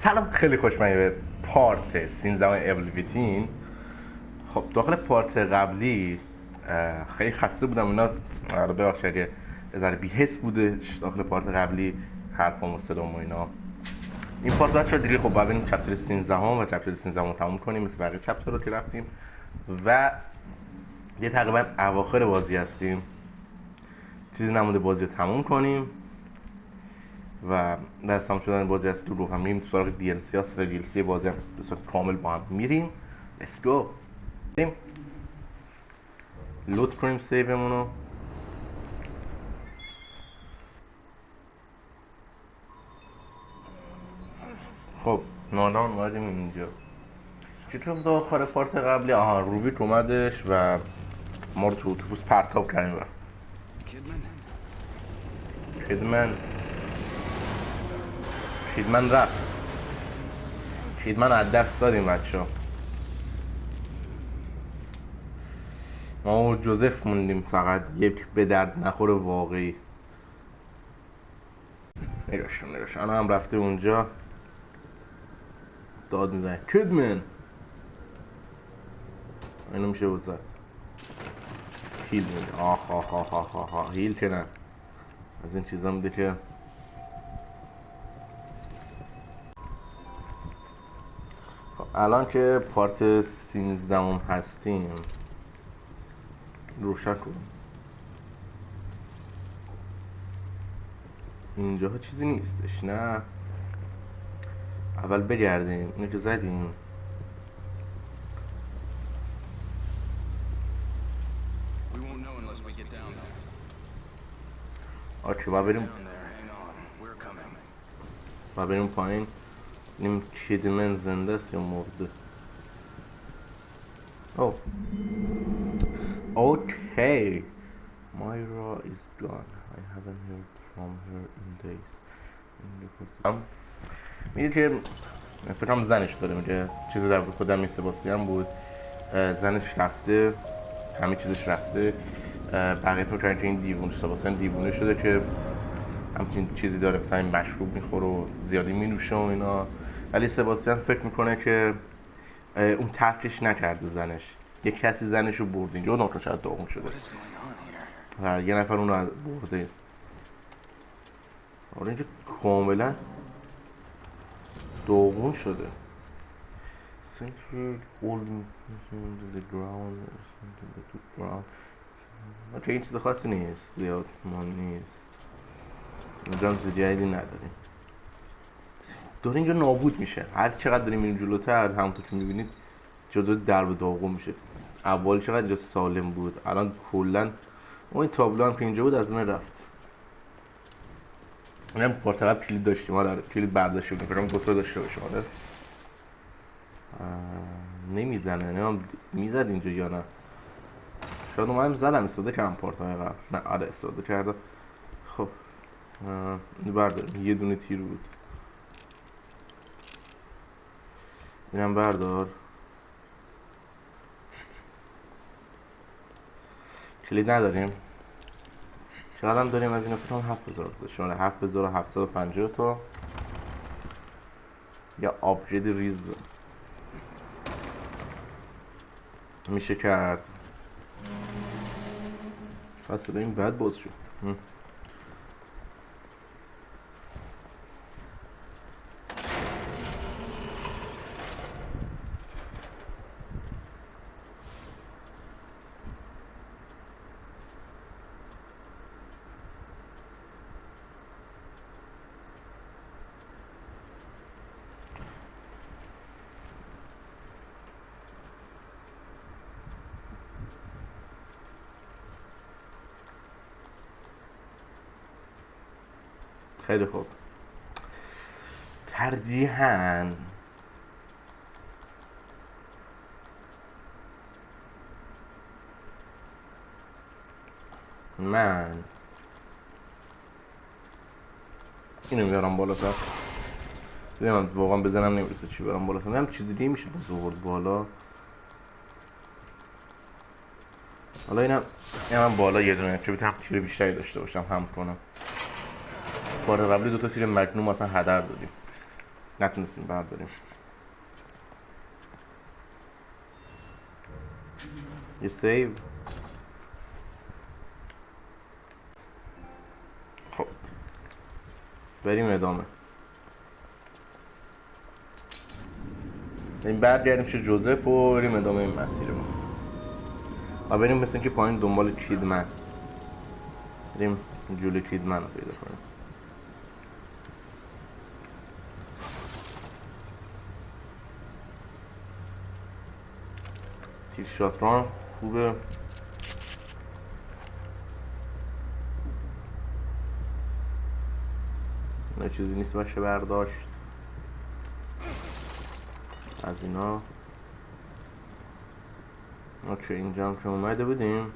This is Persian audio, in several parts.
سلام، خیلی خوشمزه به پارت 13 ابلیویتین. خب داخل پارت قبلی خیلی خسته بودم اینا. ببخشید اگه یه ذره بی‌حس بوده داخل پارت قبلی حرفام و صدام و اینا. این پارت بچه‌ها دیگه خب بعد بریم چپتر 13 و چپتر 13 رو تموم کنیم مثل بقیه چپتر رو که رفتیم و یه تقریبا اواخر بازی هستیم. چیزی نمونده بازی رو تموم کنیم و دستم شدن بازی هست رو هم میریم سراغ DLC ها. سر DLC بازی هم بسیار کامل با هم میریم. Let's go. بریم لود کنیم سیومونو. خب نالان اومدیم اینجا. چطور بود آخر پارت قبلی؟ آها روبیک اومدش و ما رو تو اتوبوس پرتاب کردیم و خیدمن رفت. خیدمن از دست دادیم بچه ها. ما و جوزف موندیم فقط، یک به درد نخور واقعی. نگاش انا هم رفته اونجا داد میزنه کیدمن. اینو میشه بزن هیل میده. آخ هیل که نه، از این چیزا میده که خب الان که پارت 13 هستیم روشن کنیم. اینجاها چیزی نیستش نه. اول بگردیم اینو که زدیم. آچه با بریم پایین. ببینیم کیدمن زنده است یا مرده. اوه اوکی. Myra is gone. I haven't heard from her in days. میگه که فکرم زنش داره، میگه چیزی در خودم این سباسیان بود. زنش رفته، همه چیزش رفته. بقیه فکر کردن که این دیوونه سباسیان دیوونه شده که همچین چیزی داره، مثلا مشروب میخوره و زیادی مینوشه و اینا. ولی سباسیان فکر میکنه که اون ترکش نکرده زنش، یک کسی زنش رو برد اینجا و ناخن شاید داغون شده و یه نفر اون رو برده. آره اینجا کاملا داغون شده. اوکی این چیز خاصی نیست، زیاد مان نیست، نظام زیادی نداریم. داره اینجا نابود میشه. هر چقدر داریم این جلوتر همونطور که میبینید جلو درب داغون میشه. اول چقدر اینجا سالم بود، الان کلا اون تابلو هم که اینجا بود از من رفت. اینم پارت کلید داشتیم، آره کلید برداشت بودیم، فکرم گوتو داشته باشیم. آره نمیزنه، نمیم میزد اینجا یا نه. شاید اومدم زدم استفاده کردم پارت های قبل. نه آره استفاده کردم. خب اینو برداریم، یه دونه تیر بود. اینم بردار. کلید نداریم. چقدر هم داریم از این فکرم 7000 شماره 7750 تا یا آپگرید ریز میشه کرد. فصل این بعد باز شد. خیلی خوب. ترجیحاً من اینو میارم بالا سر. من واقعا بزنم نمیرسه چی برام بالا سر. هم چیزی دیگه میشه باز آورد بالا. حالا اینم بالا یه دونه که بتونم تیر بیشتری داشته باشم هم کنم. بار قبلی دوتا تیر مگنوم مثلا هدر دادیم. نتونستیم برداریم. یه سیو. خب بریم ادامه. این برگردیم چه جوزف و بریم ادامه این مسیرمون و بریم مثل اینکه پایین دنبال کیدمن، بریم جولی کیدمن رو پیدا کنیم. تیر شاتران خوبه. نه چیزی نیست باشه برداشت از اینا. اوکی اینجا هم که اومده بودیم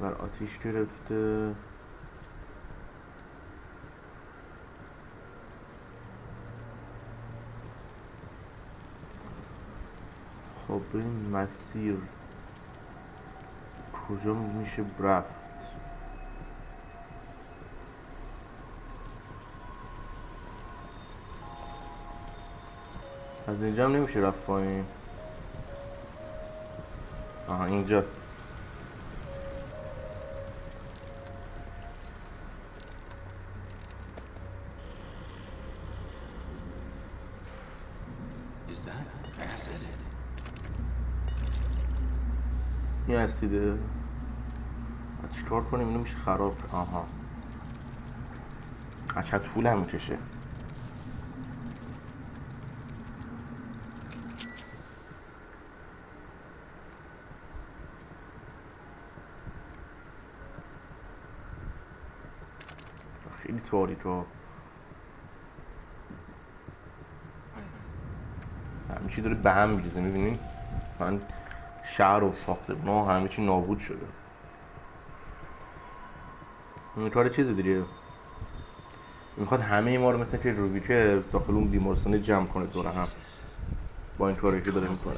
بر آتیش گرفته. خب این مسیر کجا میشه رفت؟ از اینجا هم نمیشه رفت پایین. آها اینجا. این اسیده. چیکار کنیم اینو میشه خراب. آها اچت فول هم میکشه. خیلی تاریکه. همه چی داره به هم میریزه. میبینین من شهر و ساختمون همه چی نابود شده. این کار چیزی دیگه میخواد همه ما رو مثل که روبیکه داخل اون بیمارستانه جمع کنه دور هم با این کاری که داره میکنه.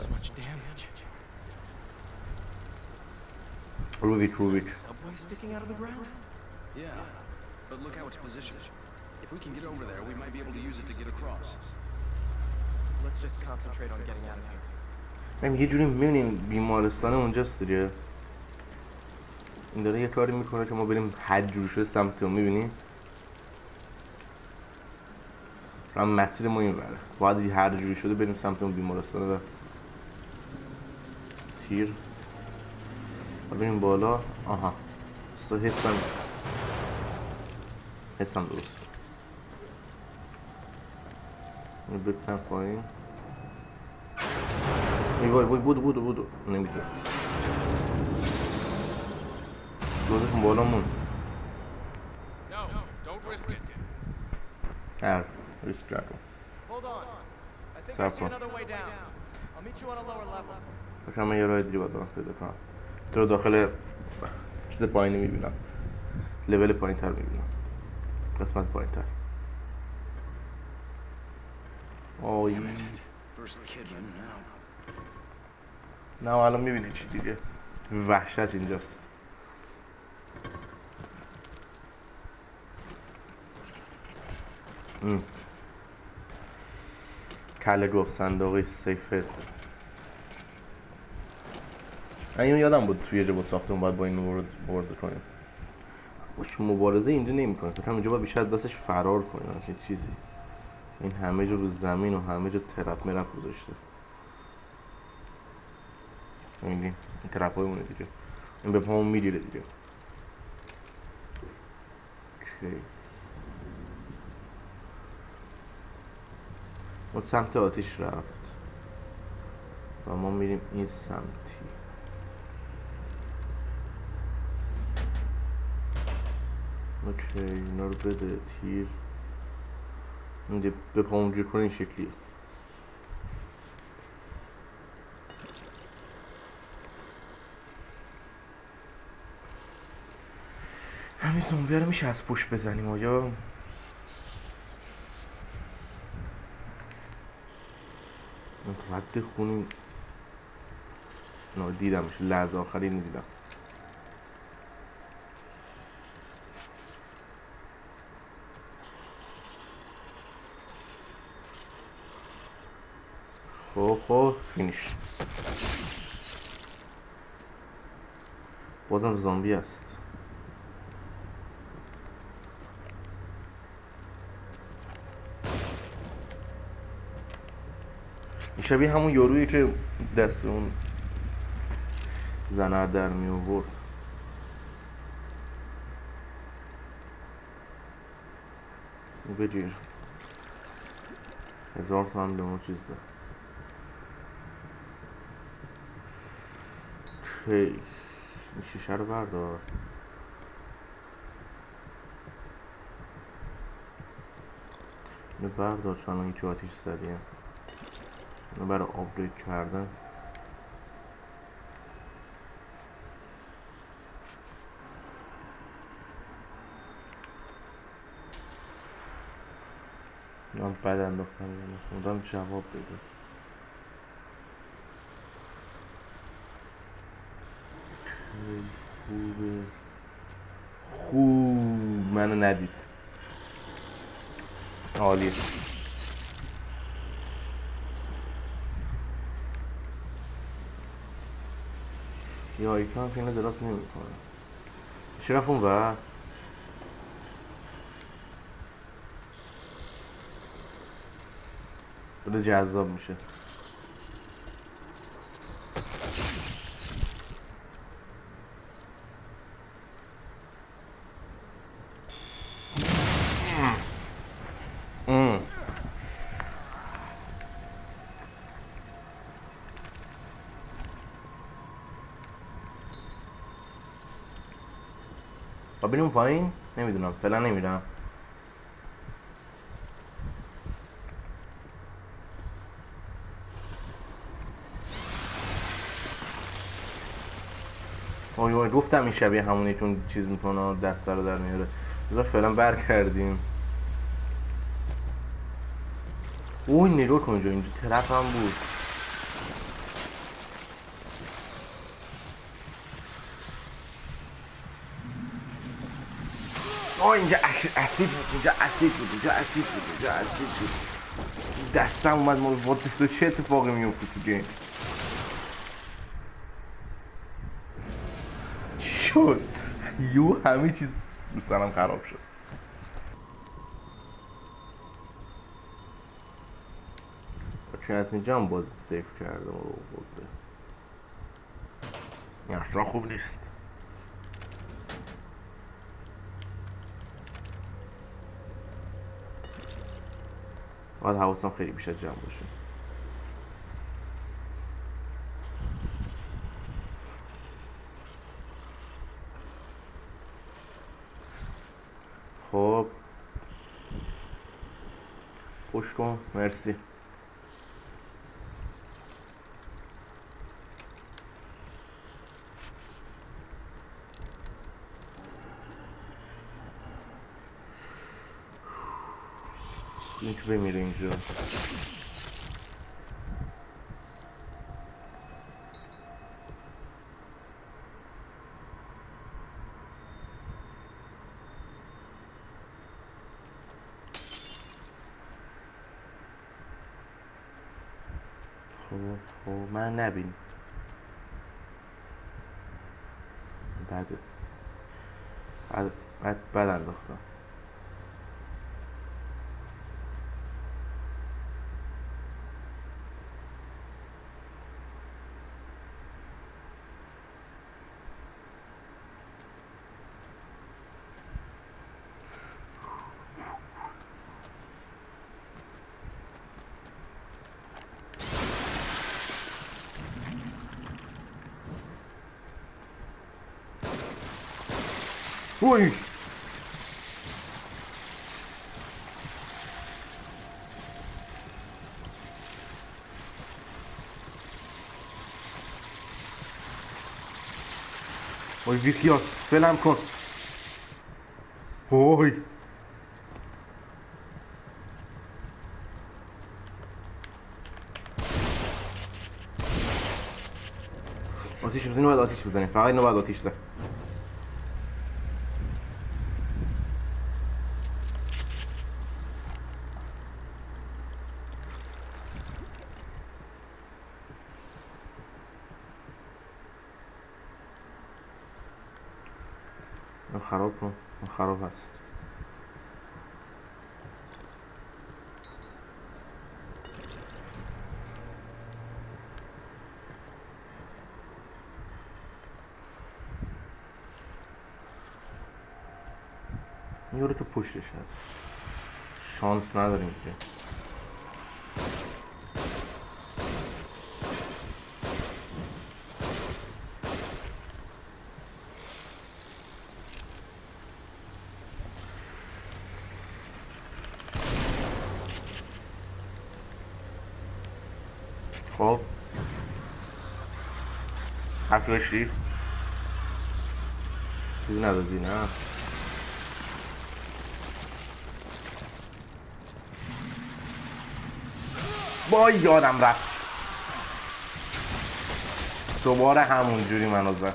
روبیک یه جوری میبینیم بیمارستانه اونجاست دیگه. این داره یه کاری میکنه که ما بریم هر جور شده سمت اون. میبینیم هم مسیر ما این بره باید هر جوری شده بریم سمت اون بیمارستانه و تیر و بریم بالا. آها حسم درست اینو بکنم پایین. وای بودو نمیدونم دوزشون بالا مون. ریسک کردم. سب کن باشم من یه راه دیگه باید پیدا کنم. تو داخل چیز پایینی میبینم. لول پایین تر میبینم. قسمت پایین تر. آی نه الان میبینی چی دیگه. وحشت اینجاست. کله گفت صندوقی سیفه. اینو یادم بود توی جبه ساختمون باید با این مبارزه کنیم. باش مبارزه اینجا نمی کنیم. فکرم اینجا باید بیشتر از دستش فرار کنیم که چیزی. این همه جا رو زمین و همه جا ترپ مرپ گذاشته. این ترپ های مونه دیگه. این به پامون میگیره دیگه. اوکی ما سمت آتیش رفت و ما میریم این سمتی. اوکی اینا رو بده تیر. اینجا به پامون گیر کنه این شکلی. همین زومبیه رو میشه از پشت بزنیم آیا؟ رد خونی دیدمش لحظه آخری ندیدم. خب فینیش. بازم زامبی است. این شبیه همون یارویی که دست اون زنه در می آورد. بگیر 1000 تومن به ما چیز ده. این شیشه رو بردار. اینو بردار چون الان هیچ آتیش زدیم. اینو برای آپگرید کردن. من بد انداختم مدام جواب بده. خوبه خوب منو ندید. عالیه. یا ایتان که اینو دراز نمی کنه. چی رفت اون بر؟ بده جذاب میشه. با بریم پایین؟ نمیدونم فعلا نمیرم. وای گفتم این شبیه همونی چون چیز میکنه دست رو در میاره. بذار فعلا برگردیم. اوه نگاه کن اینجا طرف هم بود. اینجا اسید بود. اینجا اسید بود. دستم اومد تو چه اتفاقی میفته تو گیم؟ شد همه چیز دوستانم خراب شد. چون از اینجا هم باز سیف کردم و برده. این اصلا خوب نیست. باید حواسم خیلی بیشتر جمع باشه. خب خوش کن مرسی. این که بمیره اینجا. خب من نبین بد انداختم. وای وای بیخیال فلم کن. وای آتیش بزنیم. باید آتیش بزنیم فقط اینو باید آتیش زن. خراب کن. خراب هست. یورو تو پشتش هست. شانس نداریم که. خب حرف داشتی؟ چیزی ندادی نه؟ با یادم رفت دوباره همون جوری منو زد.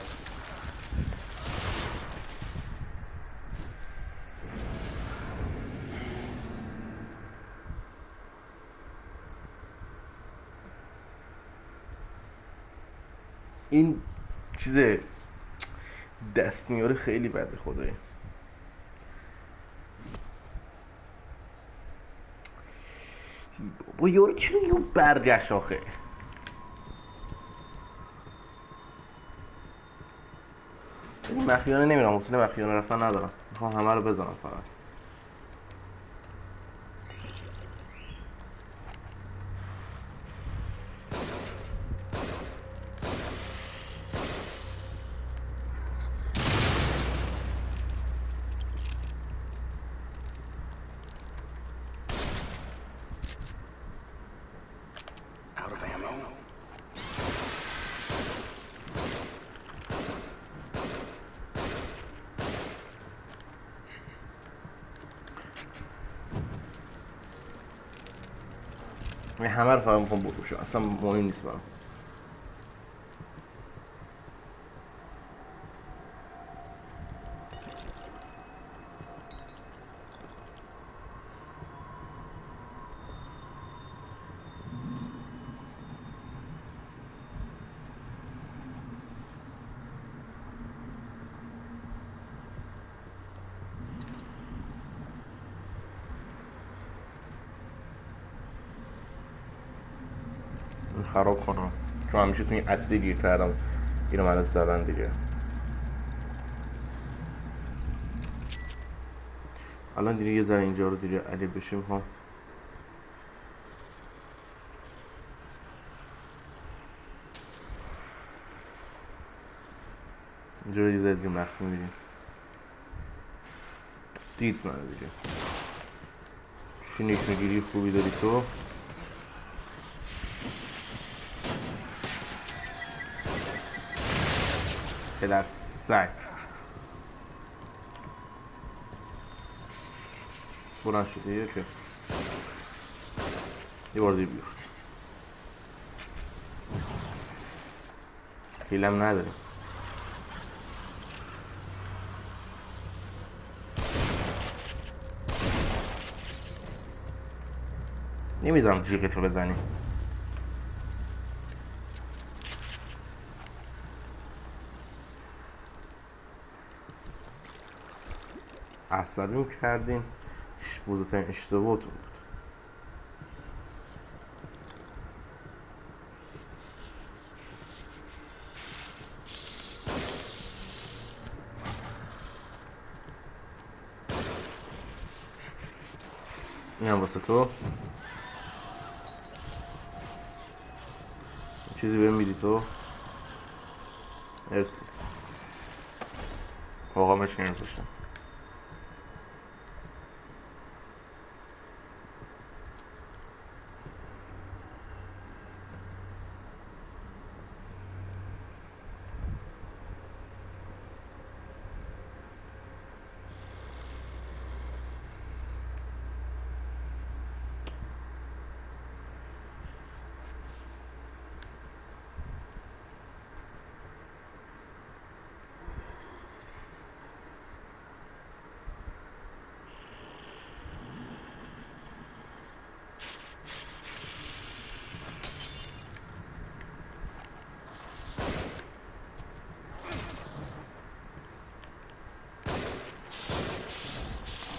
این چیز دست میاره خیلی بده خدایی. با یارو چرا یه برگشت آخه؟ این مخیانه نمیرم، حوصله مخیانه رفتن ندارم. میخوام همه رو بزنم فقط. Out of ammo. من همه رو فقط میخوام بکشم، اصلا مهم نیست برام. خراب کنم چون همیشه تو این اصلی گیر کردم. اینو من از زدن دیگه. الان دیگه یه ذره اینجا رو دیگه علی بشیم ها. اینجا رو یه ذره دیگه مخفی میدیم. دید من دیگه چی نشنگیری خوبی داری تو. پدر سگ بلند شده یه که یه بار دیگه بیار. هیلم نداره. نمیذارم جیغتو بزنی. عصبیم کردیم. بزرگترین اشتباهتون بود. این هم واسه تو. چیزی بهم میدی تو. مرسی. واقعا بهش نمیذاشتم.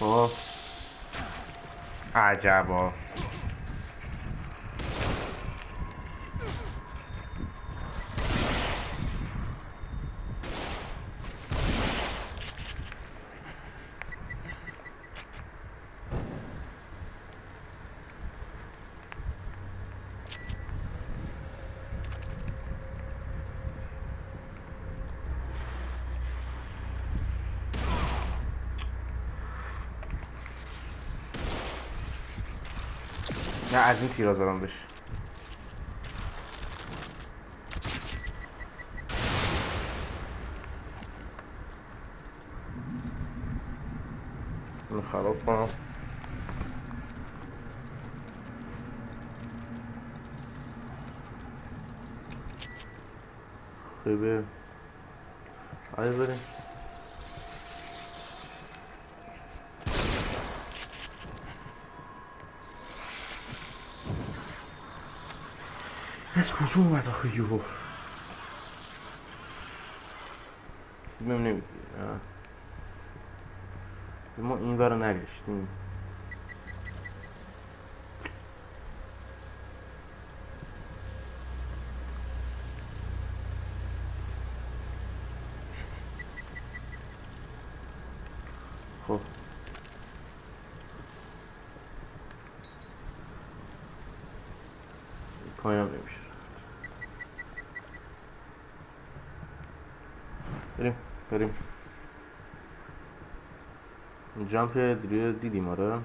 خب عجبا. نه از این تیرا زدم بشه. اینو خراب کنم. خوبه آیا بریم از کجا اومد آخه یهو؟ چیزی بهم نمی‌گی. ما این ور رو نگشتیم. خب پایینم نمیشه. بریم جمپ دیگه دیدیم. آره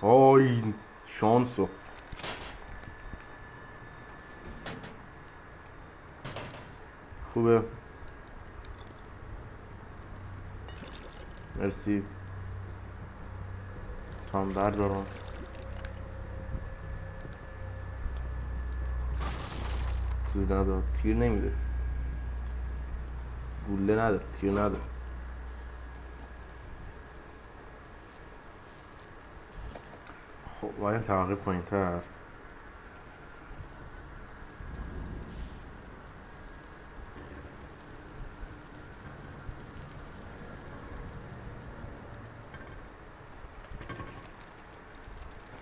آی شانسو خوبه. مرسی تام بردارم. چیزی نداره. تیر نمیده. گوله نداره. تیر نداره. خب باید طبقه پایین تر.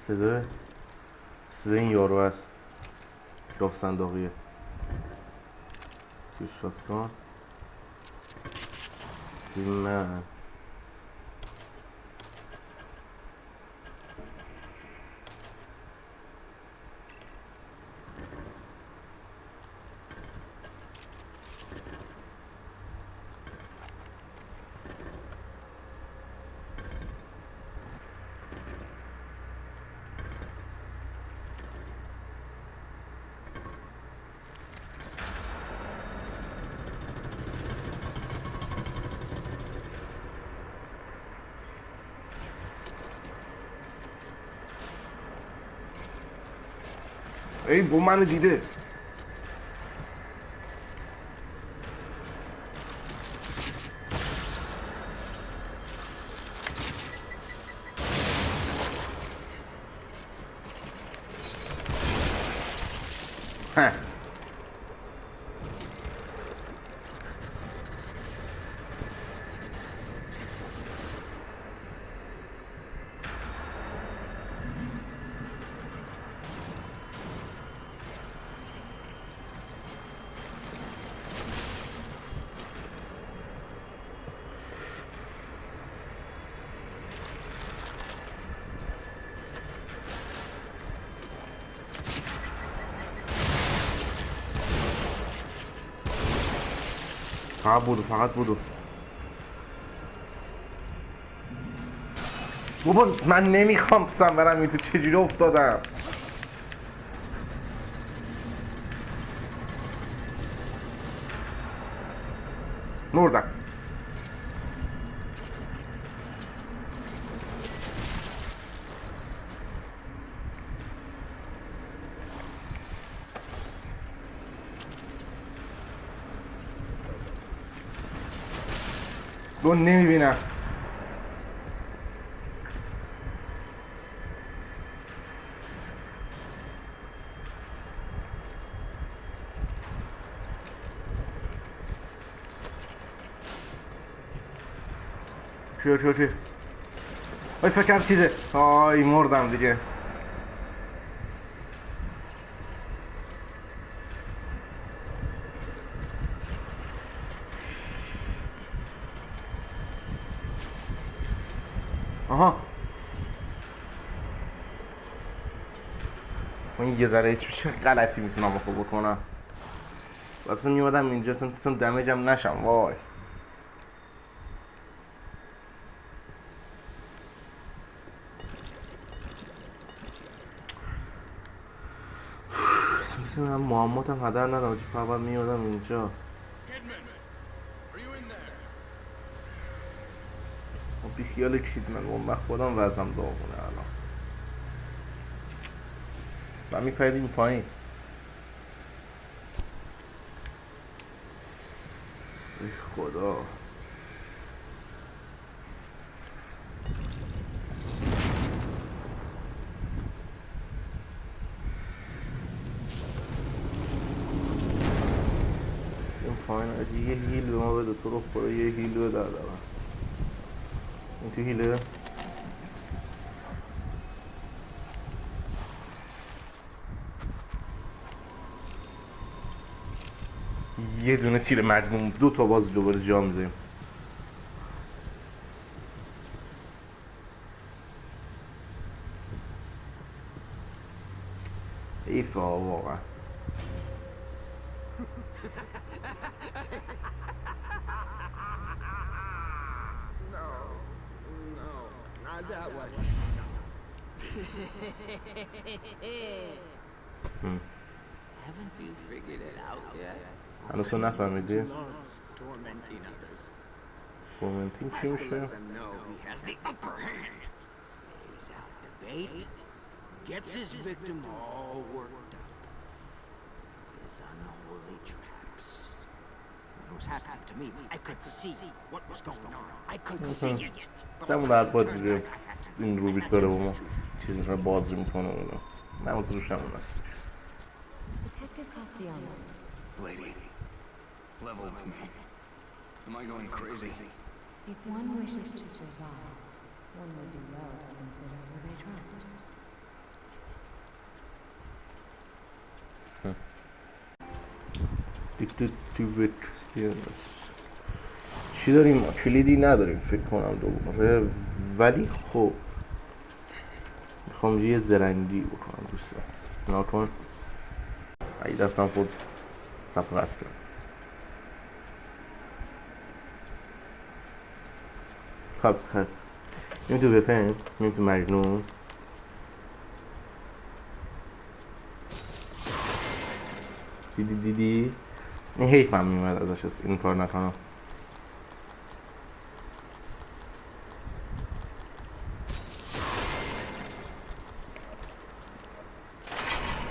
صدای این یارو هست. راه صندوقیه. توی شاتگان من ای بو منو دیده. فقط بودو بابا من نمیخوام سم برم این تو چجوری افتادم. مردم. دون نمیبینم. توی وای فکرم چیزه. آی مردم دیگه. آها من یه ذره چه غلطی میتونم بکنم. واسه میومدم اینجا اصلا دمیجم نشم. وای من معماتم هدر ندارم. چه فقط میومدم اینجا. بی خیال کیدمن اون وقت خودم وزم داغونه الان. من میپریدیم پایین. ای خدا. این پایین اگه یه هیل به ما بده تو رو خدا. یه هیل بده دارم. این تو هیله. یه دونه تیر مجموع 2 تا باز دوباره جا میزنیم. ایفا واقعا. Not that way. Haven't you figured it out yet? هنوز تو نفهمیدی؟ Tormenting others. تومنتین چی Has to میشه؟ let them know he has the upper hand. Lays out the bait, gets his victim all worked up. His unholy traps. When it was happening to me, I could see what was going on. I could see it. همون در باید دیگه این روبیک داره با ما چیزی رو بازی میکنه اونو. نمون تو روش همون هست. Detective Castellanos. Lady, level with me. Am I going crazy? If one wishes to survive, one would do well to consider who they trust. دیکتاتیو چی داریم ما؟ کلیدی نداریم فکر کنم دوباره. ولی خب میخوام یه زرنگی بکنم دوستان. ناکن ای دستم خود سفرت کنم. خب میم تو بپن. میم تو مجنون. دیدی این حیف هم میمد ازش این کار نکنم.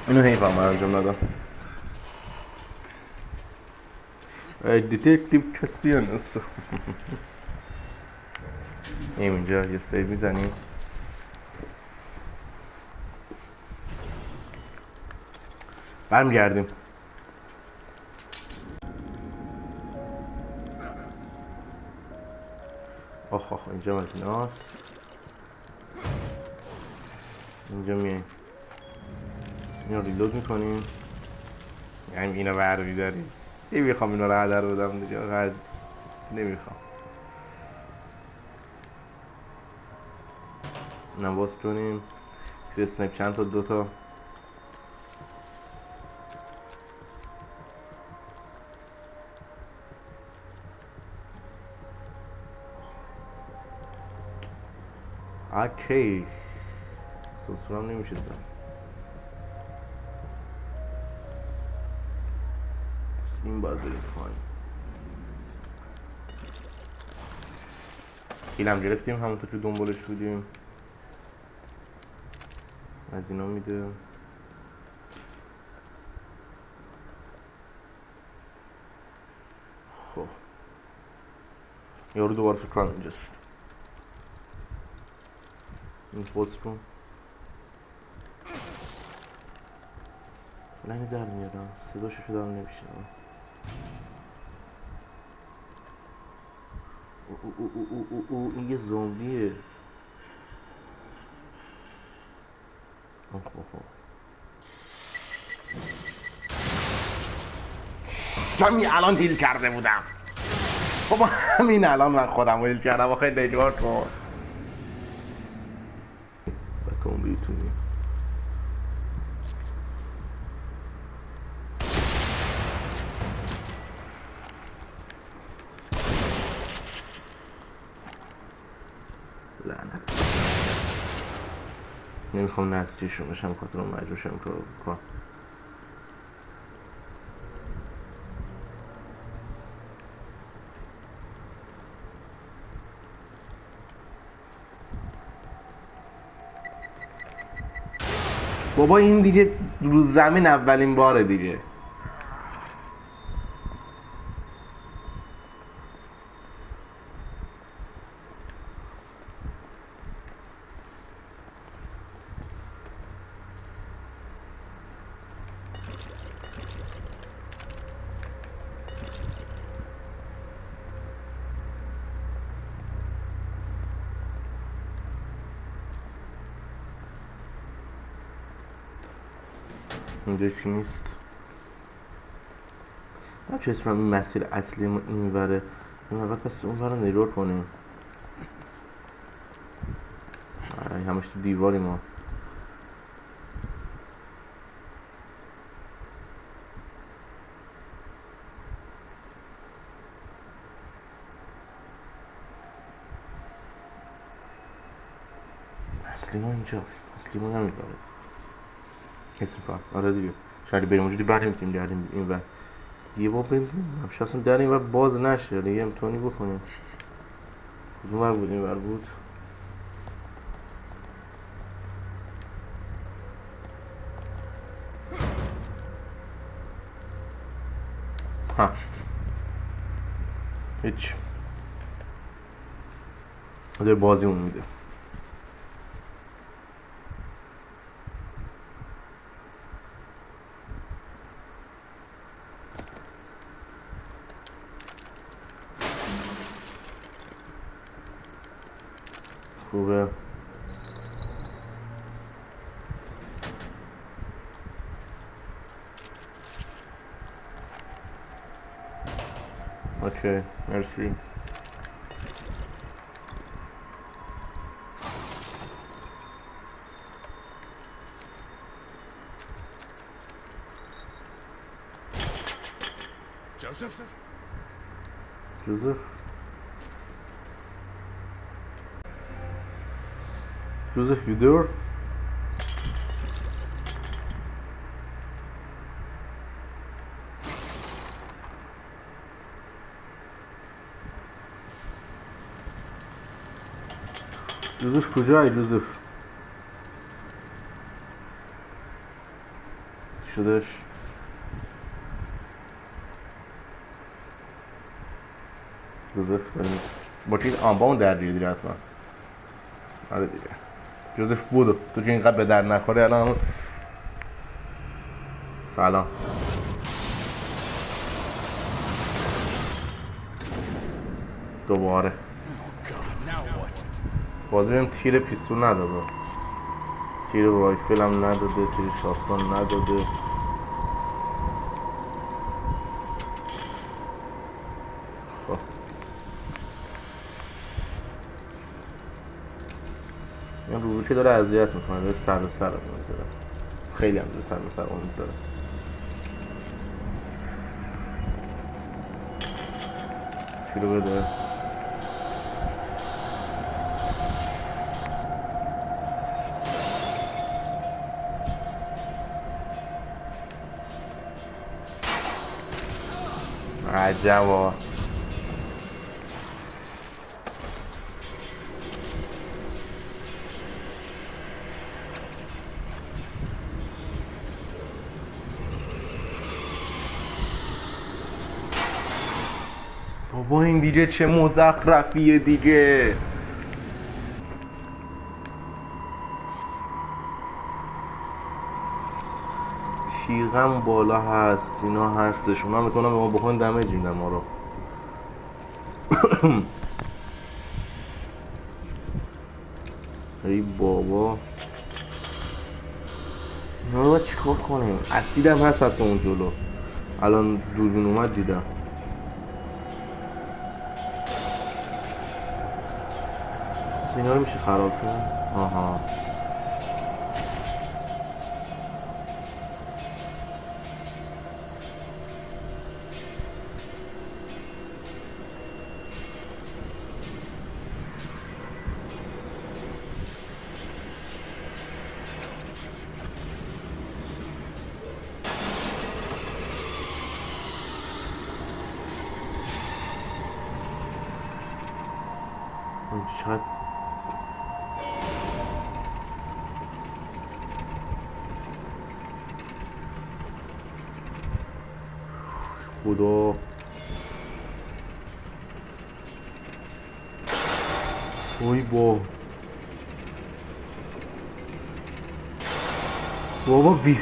اینو حیف هم انجام ندم. دیتکتیو کاسپیانوس. اینجا یه سیو میزنیم. برمیگردیم. آخ اینجا مزیناست. اینجا میایم اینو ریلود میکنیم. یعنی اینو بر داریم. نمیخوام اینو رو هدر بدم دیگه. قد نمیخوام. اینم باز کنیم. توی اسنیپ چند تا 2 تا اوکی. سوسورم نمیشه زن. این باید بریم پایین. هیلم گرفتیم همونطور که دنبالش بودیم. از اینا میده. خب یارو دوباره فکر کنم اینجاست. این پوست کن. لنگ در میادم. صداشو شدم نمیشنم. این یه زومبیه. همین الان دیل کرده بودم. بابا همین الان من خودم رو دیل کردم. آخه نگاه کن بکن بیتونی. لعنت نمیخوام نتیجهشون بشم خاطر اون مجبور شم کار بکنم. بابا این دیگه رو زمین اولین باره دیگه. اینجا چی نیست؟ چه اسمم این مسیر اصلی ما این وره. این وقت پس اون وره نیرور کنیم. همش تو دیواری ما. اصلی ما اینجاست. اصلی ما نمیداره کسی کار. آره دیگه شاید بریم اونجوری بر نمیتونیم گردیم این ور. یه بار بریم شاید اصلا در این ور باز نشه. دیگه امتحانی بکنیم. کدوم ور بود؟ این ور بود. ها هیچ داره بازی اون میده. خوبه. اوکی مرسی. Joseph? Joseph? Joseph, you there? Joseph کجایی جوزف؟ شدش؟ جوزف با چیز با اون درگیری دیگه حتما. آره دیگه جوزف بودو تو که اینقدر به در نخوره الان همون. سلام. دوباره بازی بهم تیر پیستول نداده. تیر رایفل هم نداده. تیر شاتگان نداده. خب این روی که داره اذیت میکنه. داره سر به سر میذاره. خیلی هم داره سر به سر اون میذاره. تیرو بده. عجبا بابا این دیگه چه مزخرفیه دیگه. تیغم بالا هست. اینا هستش. من میکنم به ما بخون دمیج میدم ما رو. ای بابا اینا رو باید چیکار کنیم؟ اسیدم هست حتی اون جلو. الان دوربین اومد دیدم. اینا رو میشه خراب کرد؟ آها چقدر خدا وای بابا بی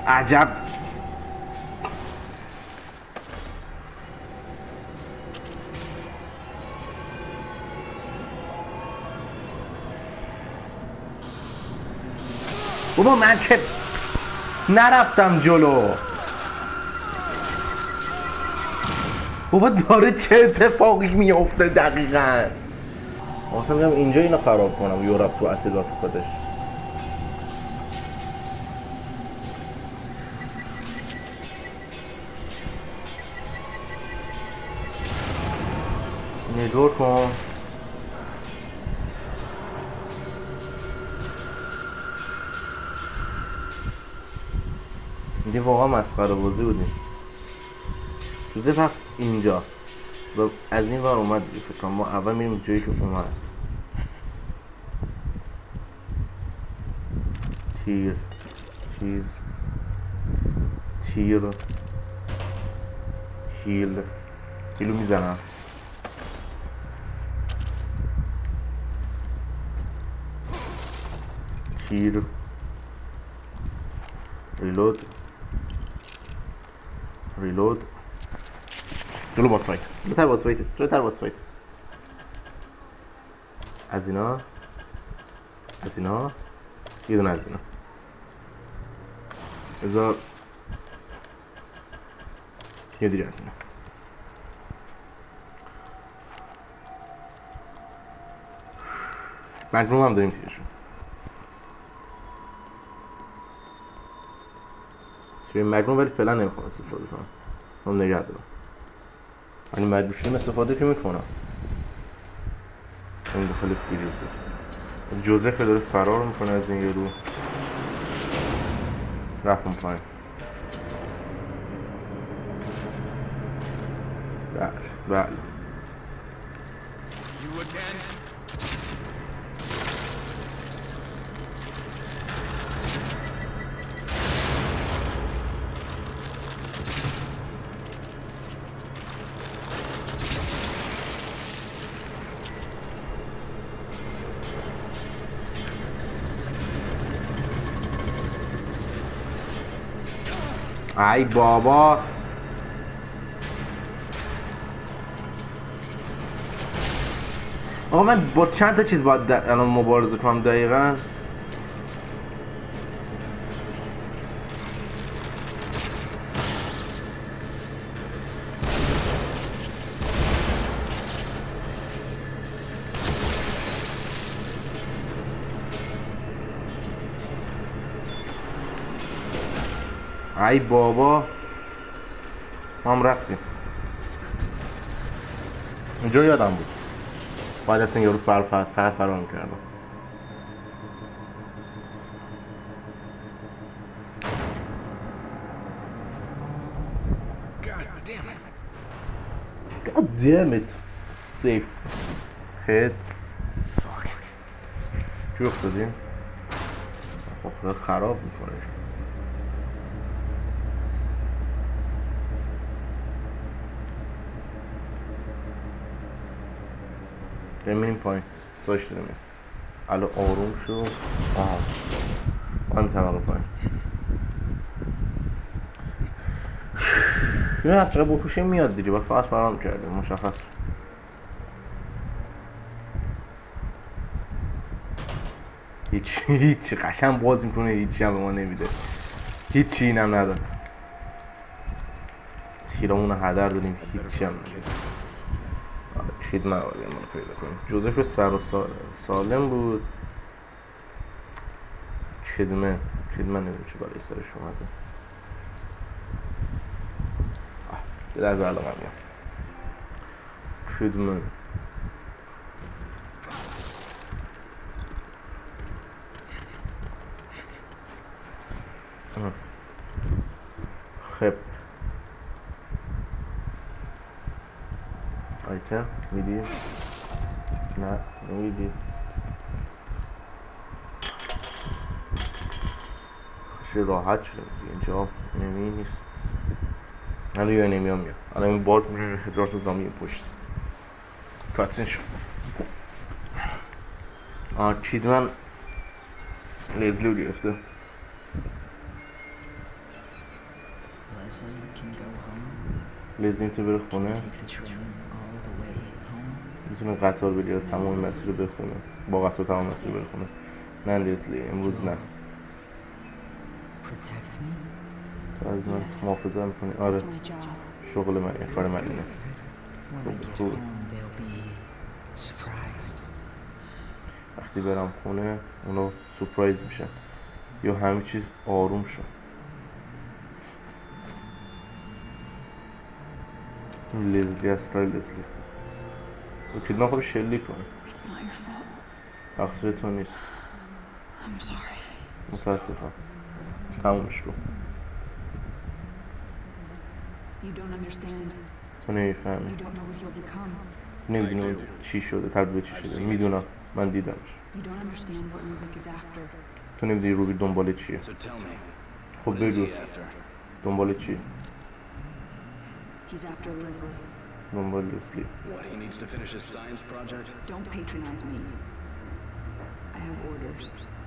عجب بابا من که نرفتم جلو. بابا داره چه اتفاقی میفته دقیقاً؟ اصلا میگم اینجا اینو خراب کنم یورب تو اصلات خودش. نیدور کن دیگه واقعا مسخره بازی بودیم. جوزه وقت اینجا و از این ور اومد دیگه. فکر کنم ما اول میریم جایی که اومد. تیر هیلو میزنم. تیر ریلود جلو باس فایت. جلوتر باس فایت. از اینا یه دونه از اینا بذار یه دیگه از اینا. مجموع هم داریم تیرشون. توی مجموع ولی فعلا نمیخوام استفاده کنم. هم نگه دارم. ولی مجبور شدیم استفاده که میکنم. این داخل فیلیزه. جوزف داره فرار میکنه از این یارو. رفتم پایین. بله ای بابا آقا من با چند تا چیز باید الان مبارزه کنم دقیقاً؟ ای بابا ما هم رفتیم اینجا. یادم بود باید اصلا یارو فرار میکردم. God damn it. Safe head. Fuck. چی افتادیم؟ خب خراب میکنه. بریم پایین. ساش داریم الان آروم شو. من طبقه پایین یه هر چقدر بپوشه میاد دیگه. با فاست فرام کردیم مشخص. هیچ قشنگ باز میکنه، هیچی هم به ما نمیده، هیچی اینم نداد. تیرامون رو هدر دادیم، هیچی هم نمیده. خدمه آقای من رو پیدا کنیم. جوزف سر و سالم بود. خدمه نمیدونم چه برای سرش اومده. یه در زرلا من میام. خدمه خب آیتم میدی؟ نه نمیدی. خیلی راحت شده اینجا. نمی نیست. الان یه نمی هم میاد. الان این بارد میره راست نظامی این پشت کاتسین شد. چیدمن لزلی رو گرفته. لزلی میتونه بره خونه، میتونه قطار بگیره تمام مسیر رو بخونه، با قطار تمام مسیر رو بخونه. نه لزلی امروز نه. تو از من محافظه میکنی. آره شغل من، کار من اینه. خوب وقتی برم خونه اونا سورپرایز میشن یا همه چیز آروم شد. لزلی اصلا لزلی وکیل من خود شلیک کنه. تقصیر تو نیست. متاسفم. تمومش کن. تو نمیفهمی. نمیدونی چی شده، تبدیل چی شده. میدونم، من دیدمش. تو نمیدونی روبی دنبال چیه. خب بگو دنبال چیه. دنبال لزلی.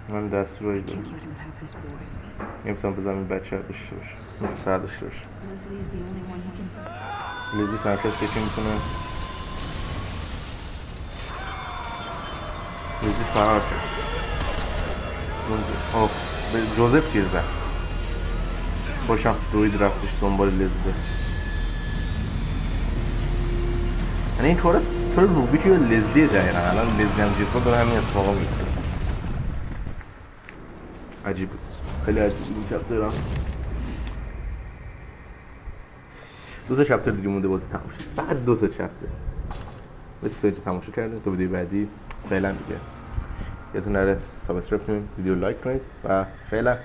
من دستورایی دارم. نمیتونم بزنم این بچه داشته باشه، سر داشته باشه. لزلی تنها کسی که میتونه. لزلی فرار کرد. به جوزف گیر زد. خوشم دوید رفتش دنبال لزلی. یعنی این طور روبی که لزلی دقیقا الان لزلی هم جیفا داره همین اتفاقا میفته. عجیب بود، خیلی عجیب بود. این چپتر هم 2 تا چپتر دیگه مونده بازی تموم شد. فقط 2 تا چپتر. مثل اینجا تماشا کردیم. تا ویدیو بعدی فعلا دیگه یادتون نره سابسکرایب کنید، ویدیو لایک کنید و فعلا